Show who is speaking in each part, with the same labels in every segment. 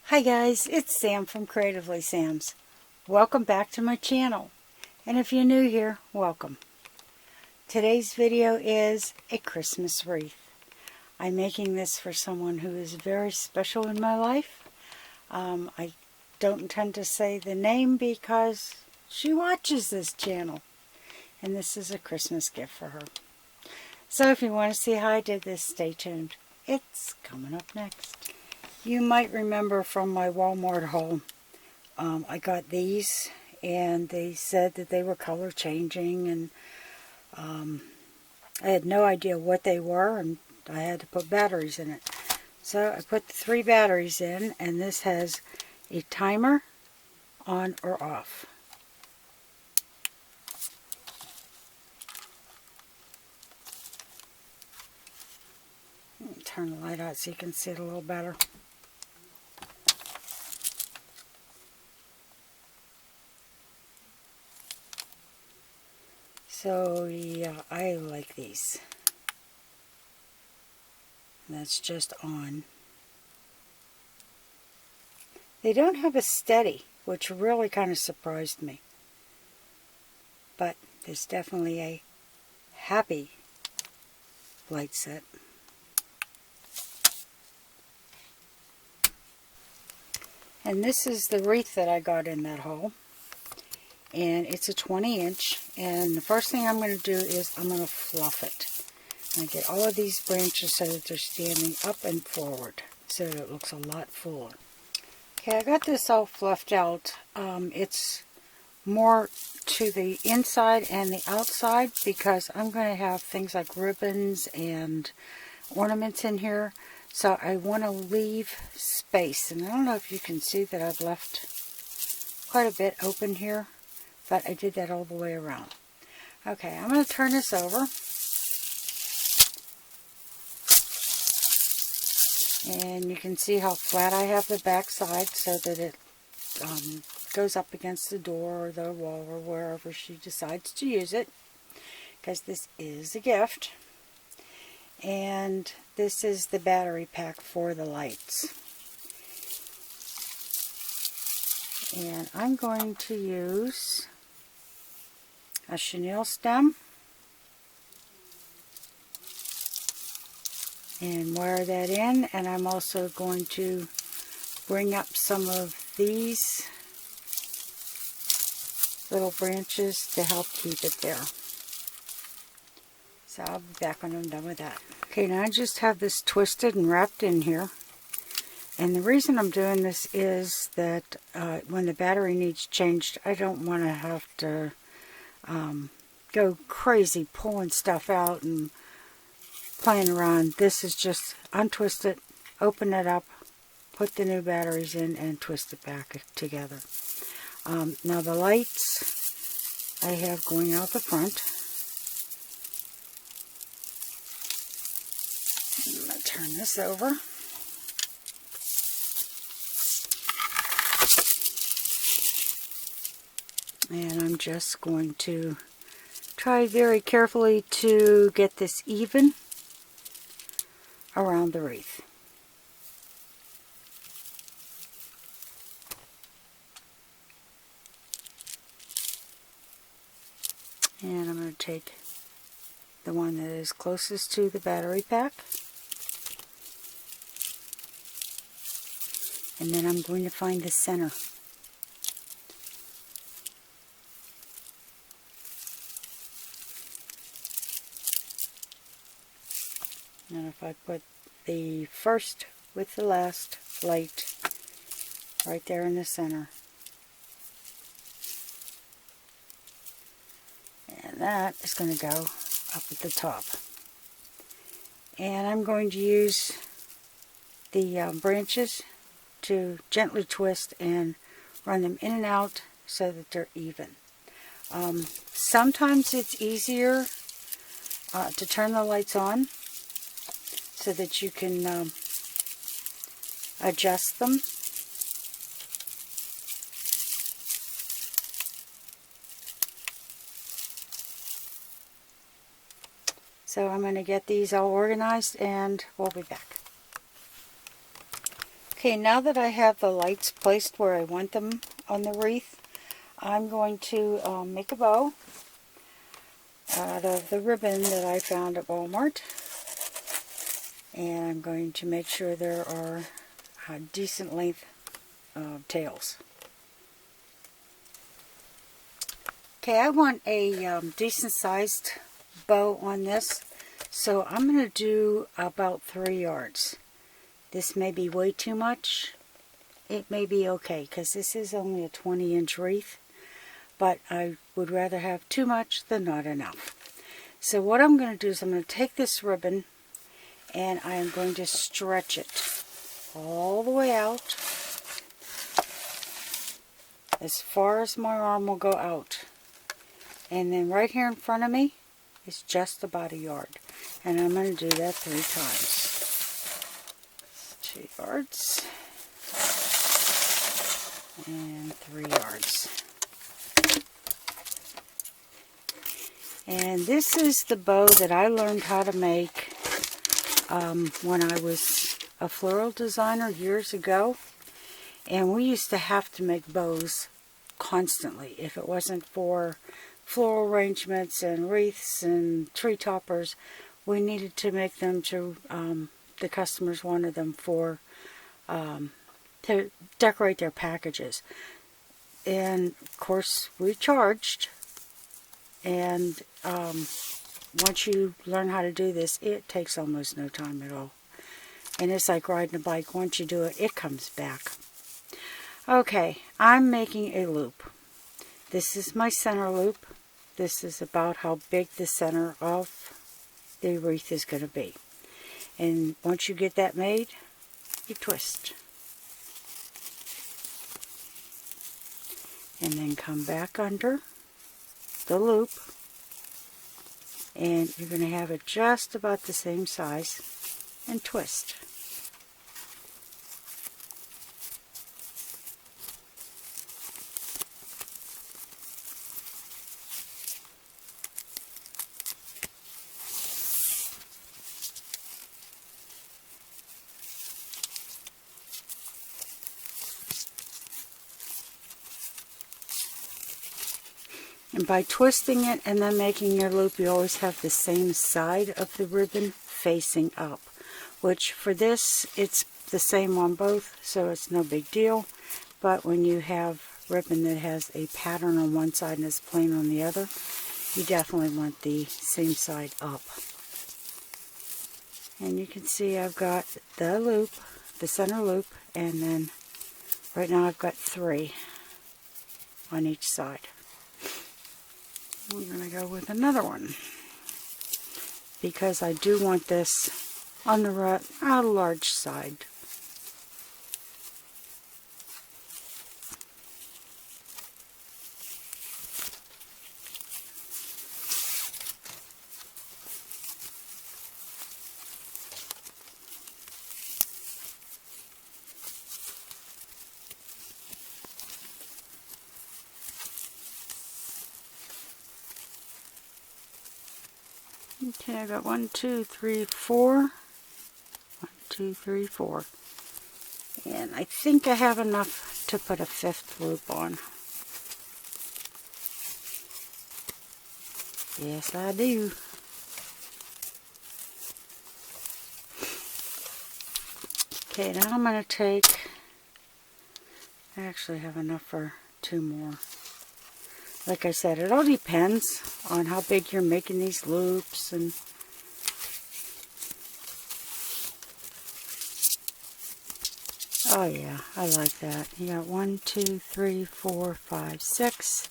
Speaker 1: Hi guys, it's Sam from Creatively Sam's. Welcome back to my channel. And if you're new here, welcome. Today's video is a Christmas wreath. I'm making this for someone who is very special in my life. I don't intend to say the name because she watches this channel. And this is a Christmas gift for her. So if you want to see how I did this, stay tuned. It's coming up next. You might remember from my Walmart haul, I got these and they said that they were color changing, and I had no idea what they were, and I had to put batteries in it. So I put the 3 batteries in, and this has a timer on or off. Let me turn the light out so you can see it a little better. So yeah, I like these. And that's just on. They don't have a steady, which really kind of surprised me. But there's definitely a happy light set. And this is the wreath that I got in that haul. And it's a 20-inch. And the first thing I'm going to do is I'm going to fluff it. I get all of these branches so that they're standing up and forward, so that it looks a lot fuller. Okay, I got this all fluffed out. It's more to the inside and the outside because I'm going to have things like ribbons and ornaments in here. So I want to leave space. And I don't know if you can see that I've left quite a bit open here, but I did that all the way around. Okay, I'm going to turn this over. And you can see how flat I have the back side so that it goes up against the door or the wall or wherever she decides to use it, because this is a gift. And this is the battery pack for the lights. And I'm going to use a chenille stem and wire that in, and I'm also going to bring up some of these little branches to help keep it there. So I'll be back when I'm done with that. Okay, now I just have this twisted and wrapped in here. And the reason I'm doing this is that when the battery needs changed, I don't want to have to go crazy pulling stuff out and playing around. This is just untwist it, open it up, put the new batteries in, and twist it back together. Now the lights I have going out the front. I'm going to turn this over. And I'm just going to try very carefully to get this even around the wreath. And I'm going to take the one that is closest to the battery pack. And then I'm going to find the center. And if I put the first with the last light right there in the center. And that is going to go up at the top. And I'm going to use the branches to gently twist and run them in and out so that they're even. Sometimes it's easier to turn the lights on so that you can adjust them. So I'm going to get these all organized and we'll be back. Okay, now that I have the lights placed where I want them on the wreath, I'm going to make a bow out of the ribbon that I found at Walmart. And I'm going to make sure there are a decent length tails. Okay, I want a decent sized bow on this, so I'm going to do about 3 yards. This may be way too much. It may be okay, because this is only a 20-inch wreath, but I would rather have too much than not enough. So what I'm going to do is I'm going to take this ribbon and I am going to stretch it all the way out as far as my arm will go out. And then right here in front of me is just about 1 yard. And I'm going to do that 3 times. 2 yards and 3 yards. And this is the bow that I learned how to make when I was a floral designer years ago. And we used to have to make bows constantly. If it wasn't for floral arrangements and wreaths and tree toppers, we needed to make them to, the customers wanted them for, to decorate their packages. And of course we charged, and once you learn how to do this, it takes almost no time at all. And it's like riding a bike. Once you do it, it comes back. Okay, I'm making a loop. This is my center loop. This is about how big the center of the wreath is going to be. And once you get that made, you twist. And then come back under the loop. And you're going to have it just about the same size and twist. And by twisting it and then making your loop, you always have the same side of the ribbon facing up. Which for this, it's the same on both, so it's no big deal. But when you have ribbon that has a pattern on one side and is plain on the other, you definitely want the same side up. And you can see I've got the loop, the center loop, and then right now I've got 3 on each side. We're going to go with another one because I do want this on the large side. Okay, I got 1, 2, 3, 4. 1, 2, 3, 4. And I think I have enough to put a 5th loop on. Yes, I do. Okay, now I'm going to take, I actually have enough for 2 more. Like I said, it all depends on how big you're making these loops. And oh yeah, I like that. You got 1, 2, 3, 4, 5, 6.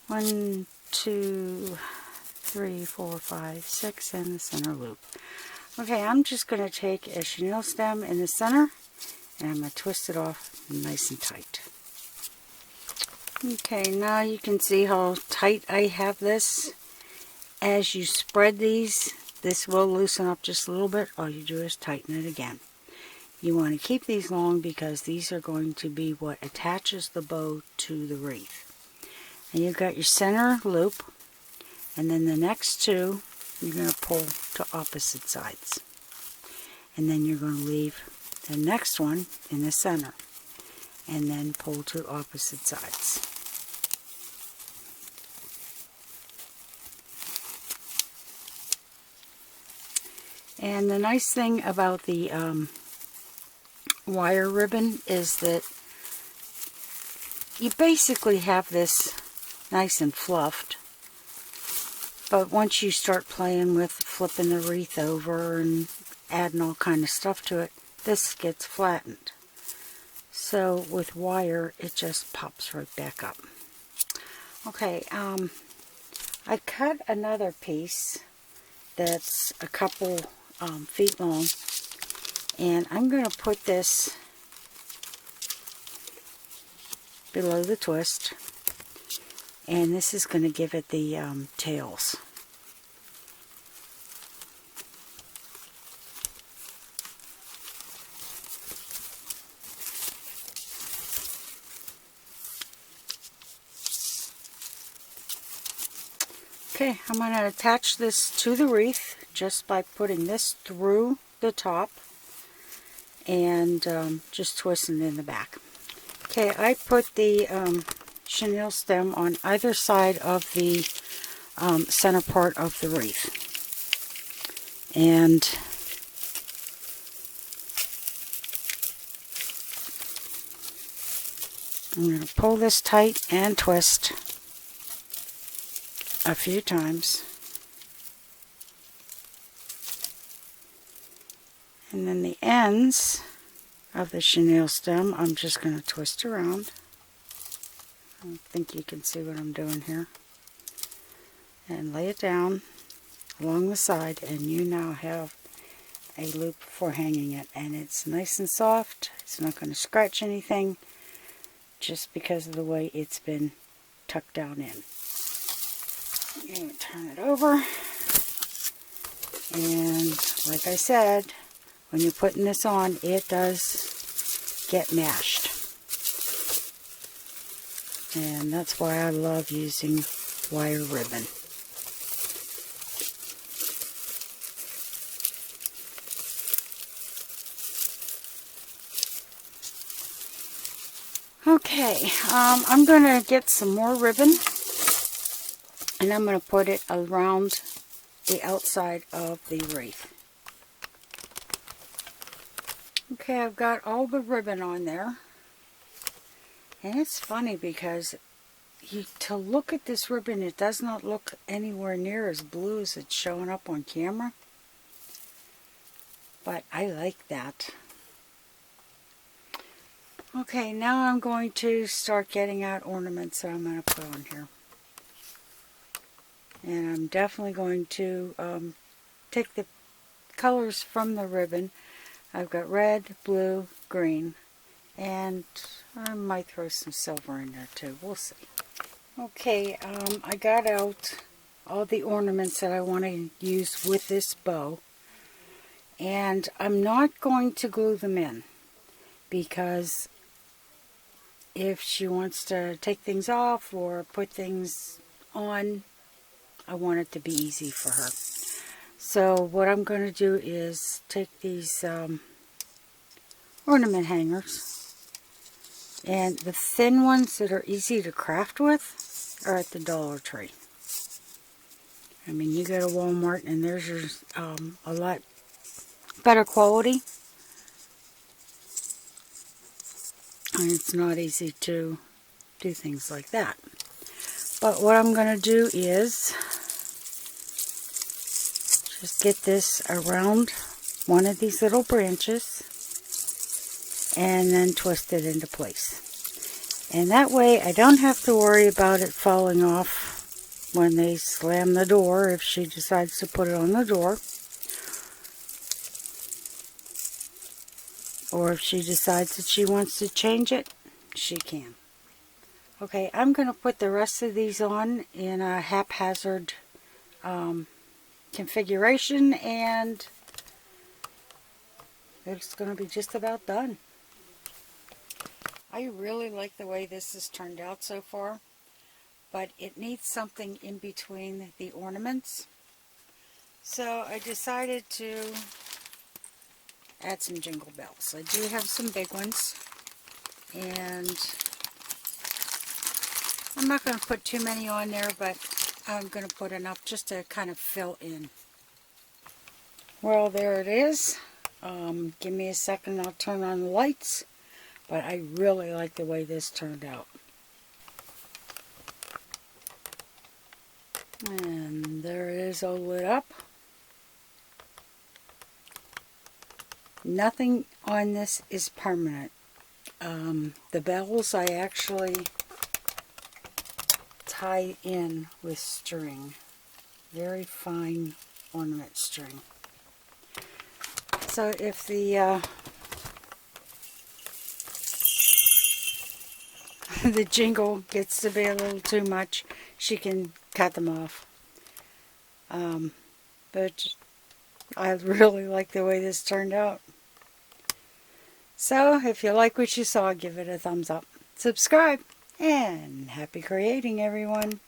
Speaker 1: 1, 2, 3, 4, 5, 6, and the center loop. Okay, I'm just going to take a chenille stem in the center, and I'm going to twist it off nice and tight. Okay, now you can see how tight I have this. As you spread these, this will loosen up just a little bit. All you do is tighten it again. You want to keep these long because these are going to be what attaches the bow to the wreath. And you've got your center loop, and then the next 2 you're going to pull to opposite sides. And then you're going to leave the next one in the center, and then pull to opposite sides. And the nice thing about the wire ribbon is that you basically have this nice and fluffed, but once you start playing with flipping the wreath over and adding all kind of stuff to it, this gets flattened. So with wire, it just pops right back up. Okay, I cut another piece that's a couple feet long, and I'm going to put this below the twist, and this is going to give it the tails. Okay, I'm going to attach this to the wreath just by putting this through the top and just twisting it in the back. Okay, I put the chenille stem on either side of the center part of the wreath. And I'm going to pull this tight and twist a few times. And then the ends of the chenille stem, I'm just going to twist around. I think you can see what I'm doing here. And lay it down along the side, and you now have a loop for hanging it. And it's nice and soft. It's not going to scratch anything just because of the way it's been tucked down in. I'm going to turn it over. And like I said, when you're putting this on, it does get mashed. And that's why I love using wire ribbon. Okay, I'm going to get some more ribbon, and I'm going to put it around the outside of the wreath. Okay, I've got all the ribbon on there, and it's funny because to look at this ribbon, it does not look anywhere near as blue as it's showing up on camera, but I like that. Okay, now I'm going to start getting out ornaments that I'm going to put on here. And I'm definitely going to take the colors from the ribbon. I've got red, blue, green, and I might throw some silver in there too. We'll see. Okay, I got out all the ornaments that I want to use with this bow. And I'm not going to glue them in, because if she wants to take things off or put things on, I want it to be easy for her. So what I'm going to do is take these ornament hangers, and the thin ones that are easy to craft with are at the Dollar Tree. I mean, you go to Walmart and there's your, a lot better quality. And it's not easy to do things like that. But what I'm going to do is just get this around one of these little branches and then twist it into place. And that way I don't have to worry about it falling off when they slam the door, if she decides to put it on the door. Or if she decides that she wants to change it, she can. Okay, I'm going to put the rest of these on in a haphazard configuration, and it's going to be just about done. I really like the way this has turned out so far, but it needs something in between the ornaments. So I decided to add some jingle bells. I do have some big ones, and I'm not going to put too many on there, but I'm going to put enough just to kind of fill in. Well, there it is. Give me a second, I'll turn on the lights, but I really like the way this turned out. And there it is all lit up. Nothing on this is permanent. The bells I actually tie in with string. Very fine ornament string. So if the the jingle gets to be a little too much, she can cut them off. But I really like the way this turned out. So if you like what you saw, give it a thumbs up. Subscribe, and happy creating, everyone.